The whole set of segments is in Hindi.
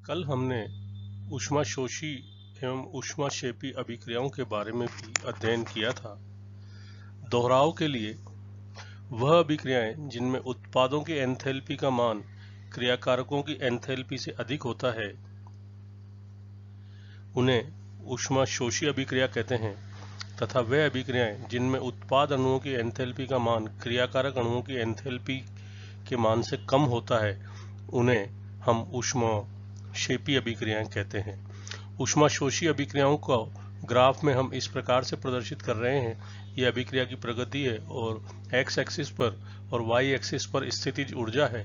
कल हमने ऊष्माशोषी एवं ऊष्माक्षेपी अभिक्रियाओं के बारे में भी अध्ययन किया था। दोहराव के लिए, वह अभिक्रियाएं जिनमें उत्पादों की एंथैल्पी का मान क्रियाकारकों की एंथैल्पी से अधिक होता है, उन्हें ऊष्माशोषी अभिक्रिया कहते हैं, तथा वे अभिक्रियाएं जिनमें उत्पाद अणुओं की एंथैल्पी का मान क्रियाकारक अणुओं की एंथैल्पी के मान से कम होता है, उन्हें हम ऊष्माक्षेपी अभिक्रियाएं कहते हैं। ऊष्माशोषी अभिक्रियाओं को ग्राफ में हम इस प्रकार से प्रदर्शित कर रहे हैं। यह अभिक्रिया की प्रगति है और x एक्सिस पर और y एक्सिस पर स्थितिज ऊर्जा है।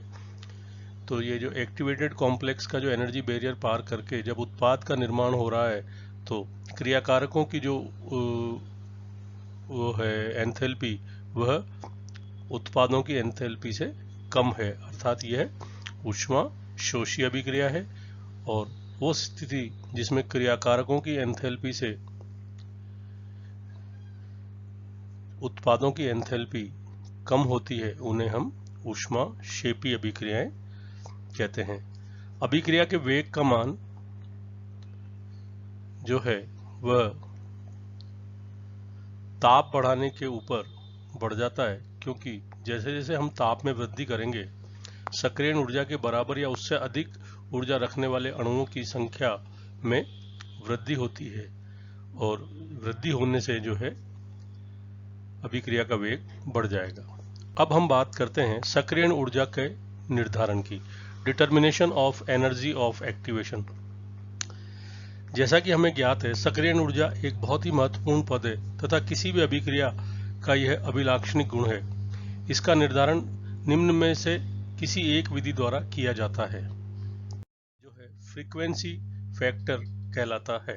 तो ये जो एक्टिवेटेड कॉम्प्लेक्स का जो एनर्जी बैरियर पार करके जब उत्पाद का निर्माण हो रहा है, तो क्रियाकारकों की जो वो है एंथैल्पी, वह उत्पादों की एंथैल्पी से कम है, अर्थात यह ऊष्माशोषी अभिक्रिया है। और वो स्थिति जिसमें क्रियाकारकों की एंथैल्पी से उत्पादों की एंथैल्पी कम होती है, उन्हें हम ऊष्माक्षेपी अभिक्रियाएं कहते हैं। अभिक्रिया के वेग का मान जो है वह ताप बढ़ाने के ऊपर बढ़ जाता है, क्योंकि जैसे जैसे हम ताप में वृद्धि करेंगे, सक्रियण ऊर्जा के बराबर या उससे अधिक ऊर्जा रखने वाले अणुओं की संख्या में वृद्धि होती है, और वृद्धि होने से जो है अभिक्रिया का वेग बढ़ जाएगा। अब हम बात करते हैं सक्रियण ऊर्जा के निर्धारण की, determination of energy of activation. जैसा कि हमें ज्ञात है, सक्रियण ऊर्जा एक बहुत ही महत्वपूर्ण पद है तथा किसी भी अभिक्रिया का यह अभिलाक्षणिक गुण है। इसका निर्धारण निम्न में से किसी एक विधि द्वारा किया जाता है, जो है फ्रीक्वेंसी फैक्टर कहलाता है।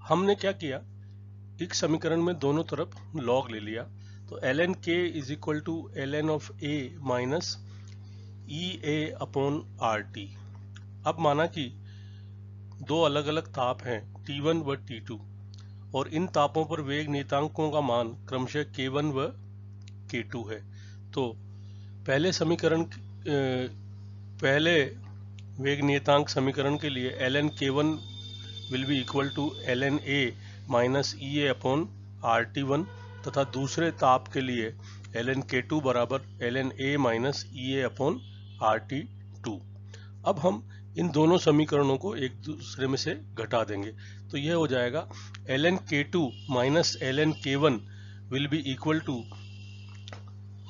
हमने क्या किया, एक समीकरण में दोनों तरफ लॉग ले लिया, तो ln k is equal to ln of a minus EA upon RT। अब माना कि दो अलग अलग ताप हैं T1 व T2, और इन तापों पर वेग नियतांकों का मान क्रमशः K1 व K2 है। तो पहले वेग नियतांक समीकरण के लिए ln K1 will be equal to ln A minus EA upon RT1, तथा दूसरे ताप के लिए ln K2 बराबर ln A minus EA upon RT2। अब हम इन दोनों समीकरणों को एक दूसरे में से घटा देंगे, तो यह हो जाएगा ln K2 minus ln K1 will be equal to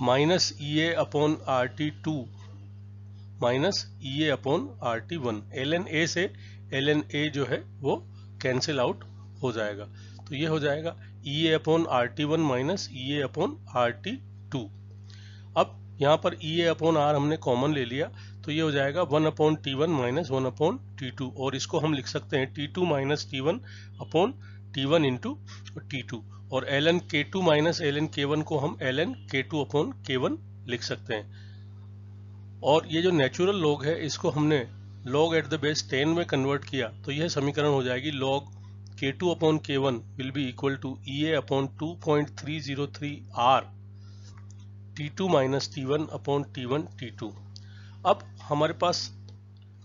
minus EA upon RT2 minus EA upon RT1। ln A से ln A जो है वो कैंसिल आउट हो जाएगा, तो ये हो जाएगा EA upon RT1 minus EA upon RT2। अब यहाँ पर EA अपॉन R हमने कॉमन ले लिया, तो ये हो जाएगा 1 upon T1 minus 1 upon T2, और इसको हम लिख सकते हैं T2 minus T1 upon T1 into T2, और ln K2 minus ln K1 को हम ln K2 अपॉन K1 लिख सकते हैं। और ये जो नेचुरल लॉग है, इसको हमने log एट द बेस 10 में कन्वर्ट किया, तो यह समीकरण हो जाएगी log K2 upon K1 will be equal to EA upon 2.303 R T2 minus T1 upon T1 T2। अब हमारे पास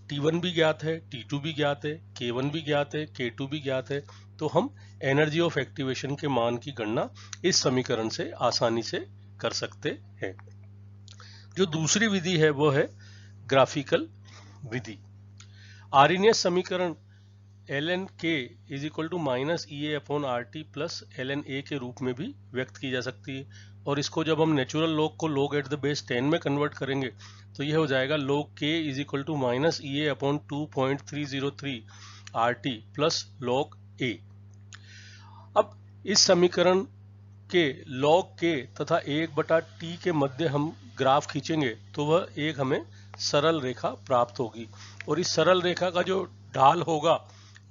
T1 भी ज्ञात है, T2 भी ज्ञात है, K1 भी ज्ञात है, K2 भी ज्ञात है, तो हम एनर्जी ऑफ एक्टिवेशन के मान की गणना इस समीकरण से आसानी से कर सकते हैं। जो दूसरी विधि है वो है ग्राफिकल विधि। आर्रहीनियस समीकरण ln k is equal to minus EA upon RT plus ln A के रूप में भी व्यक्त की जा सकती है, और इसको जब हम नेचुरल लॉग को log एट द बेस 10 में कन्वर्ट करेंगे, तो यह हो जाएगा log k is equal to minus EA upon 2.303 RT plus log A। अब इस समीकरण के log k तथा 1/t के मध्य हम ग्राफ खींचेंगे, तो वह एक हमें सरल रेखा प्राप्त होगी, और इस सरल रेखा का जो ढाल होगा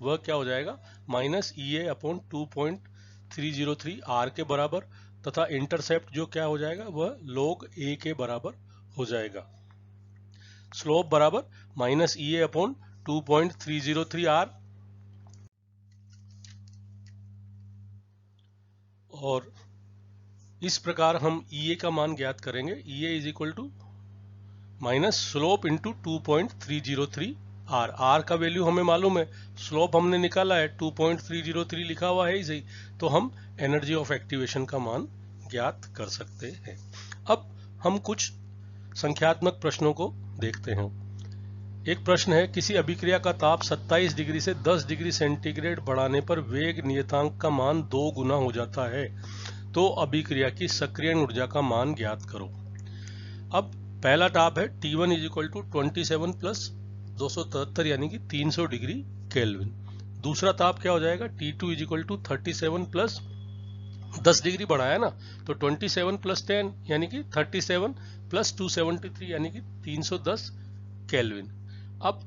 वह क्या हो जाएगा, माइनस EA अपॉन 2.303 R के बराबर, तथा इंटरसेप्ट जो क्या हो जाएगा वह log A के बराबर हो जाएगा। स्लोप बराबर माइनस EA अपॉन 2.303 R, और इस प्रकार हम EA का मान ज्ञात करेंगे। EA is equal to minus slope into 2.303 R. R का वैल्यू हमें मालूम है, स्लोप हमने निकाला है, 2.303 लिखा हुआ है ही सही, तो हम एनर्जी ऑफ एक्टिवेशन का मान ज्ञात कर सकते हैं। अब हम कुछ संख्यात्मक प्रश्नों को देखते हैं। एक प्रश्न है, किसी अभिक्रिया का ताप 27 डिग्री से 10 डिग्री सेंटीग्रेड बढ़ाने पर वेग नियतांक का मान 2 गुना हो जाता है, तो अभिक्रिया की सक्रियण ऊर्जा का मान ज्ञात करो। अब पहला ताप है T1 is equal to 27 plus 273 यानी कि 300 डिग्री केल्विन। दूसरा ताप क्या हो जाएगा, T2 is equal to 37 plus 10 degree बढ़ाया ना, तो 27 प्लस 10 यानी कि 37 प्लस 273 यानी कि 310 केल्विन। अब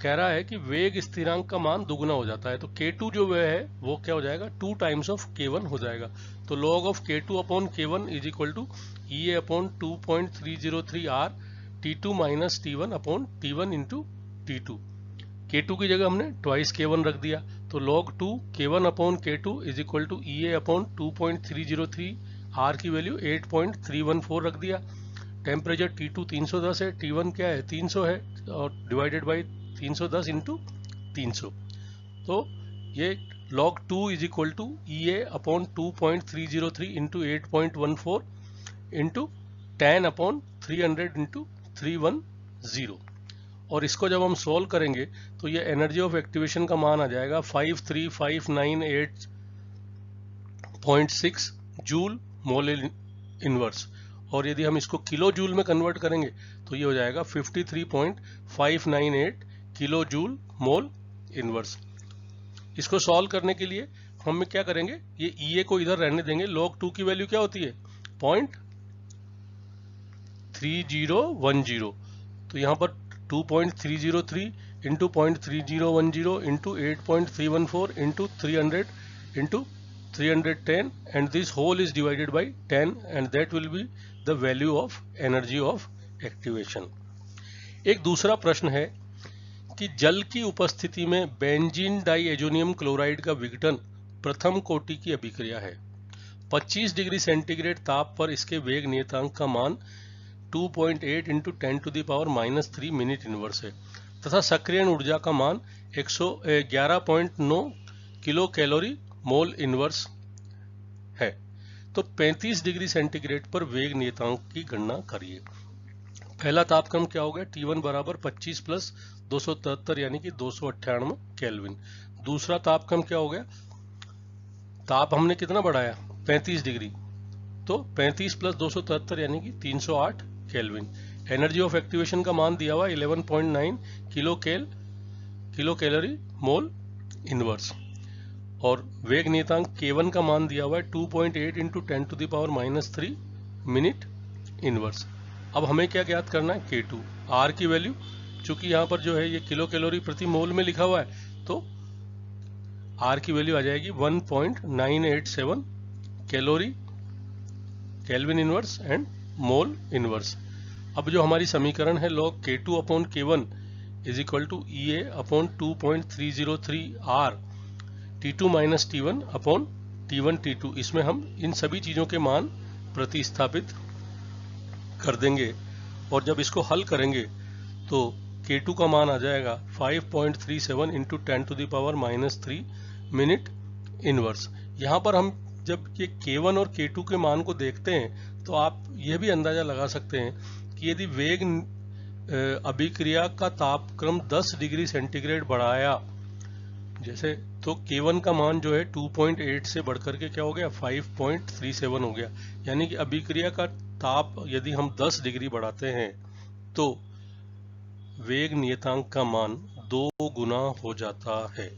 कह रहा है कि वेग स्थिरांक का मान दुगुना हो जाता है, तो K2 जो वह है वो क्या हो जाएगा, 2 टाइम्स ऑफ K1 हो जाएगा। तो log of K2 upon K1 is equal to EA upon 2.303 R T2 minus T1 upon T1 into T2। K2 की जगह हमने ट्वाइस K1 रख दिया, तो log 2 K1 upon K2 is equal to EA upon 2.303 R की वैल्यू 8.314 रख दिया। टेम्परेचर T2 310 है, T1 क्या है 300 है, और डिवाइडेड बाई 310 इंटू 300, तो ये log 2 is equal to EA upon 2.303 into 8.14 into 10 upon 300 into 310, और इसको जब हम सोल्व करेंगे तो ये एनर्जी ऑफ एक्टिवेशन का मान आ जाएगा 53598.6 जूल मोल इनवर्स, और यदि हम इसको किलो जूल में कन्वर्ट करेंगे तो ये हो जाएगा 53.598 किलो जूल मोल इनवर्स। इसको सॉल्व करने के लिए हम क्या करेंगे, ये EA को इधर रहने देंगे। log 2 की वैल्यू क्या होती है 0.3010, तो यहाँ पर 2.303 into 0.3010 into 8.314 into 300 into 310 and this whole is divided by 10 and that will be the value of energy of activation। एक दूसरा प्रश्न है कि जल की उपस्थिति में बेंजीन डाइएजोनियम क्लोराइड का विघटन प्रथम कोटि की अभिक्रिया है। 25 डिग्री सेंटीग्रेड ताप पर इसके वेग नियतांक का मान 2.8 इंटू 10⁻³ मिनट इनवर्स है, तथा सक्रियण ऊर्जा का मान 111.9 किलो कैलोरी मोल इनवर्स है। तो 35 डिग्री सेंटीग्रेड पर वेग नियतांक की गणना करिए। पहला तापक्रम क्या हो गया, T1 बराबर 25 प्लस 273 यानी कि 298 केल्विन। दूसरा तापक्रम क्या हो गया, ताप हमने कितना बढ़ाया 35 डिग्री, तो 35 प्लस 273 यानी कि 308 केल्विन। एनर्जी ऑफ एक्टिवेशन का मान दिया हुआ 11.9 किलो कैलोरी मोल इनवर्स, और वेग नियतांक K1 का मान दिया हुआ है 2.8 इंटू 10⁻³ मिनट इनवर्स। अब हमें क्या ज्ञात करना है, K2। R की वैल्यू, चूंकि यहाँ पर जो है ये किलो कैलोरी प्रति मोल में लिखा हुआ है, तो R की वैल्यू आ जाएगी 1.987 calorie kelvin inverse and mole inverse. अब जो हमारी समीकरण है log K2 upon K1 is equal to EA upon 2.303 R T2 minus T1 upon T1 T2, इसमें हम इन सभी चीजों के मान प्रतिस्थापित कर देंगे, और जब इसको हल करेंगे तो K2 का मान आ जाएगा 5.37 इंटू 10⁻³ मिनट इनवर्स। यहाँ पर हम जब ये K1 और K2 के मान को देखते हैं तो आप यह भी अंदाजा लगा सकते हैं कि यदि वेग अभिक्रिया का तापक्रम 10 डिग्री सेंटीग्रेड बढ़ाया जैसे, तो K1 का मान जो है 2.8 से बढ़कर के क्या हो गया 5.37 हो गया, यानी कि अभिक्रिया का ताप यदि हम 10 डिग्री बढ़ाते हैं तो वेग नियतांक का मान 2 गुना हो जाता है।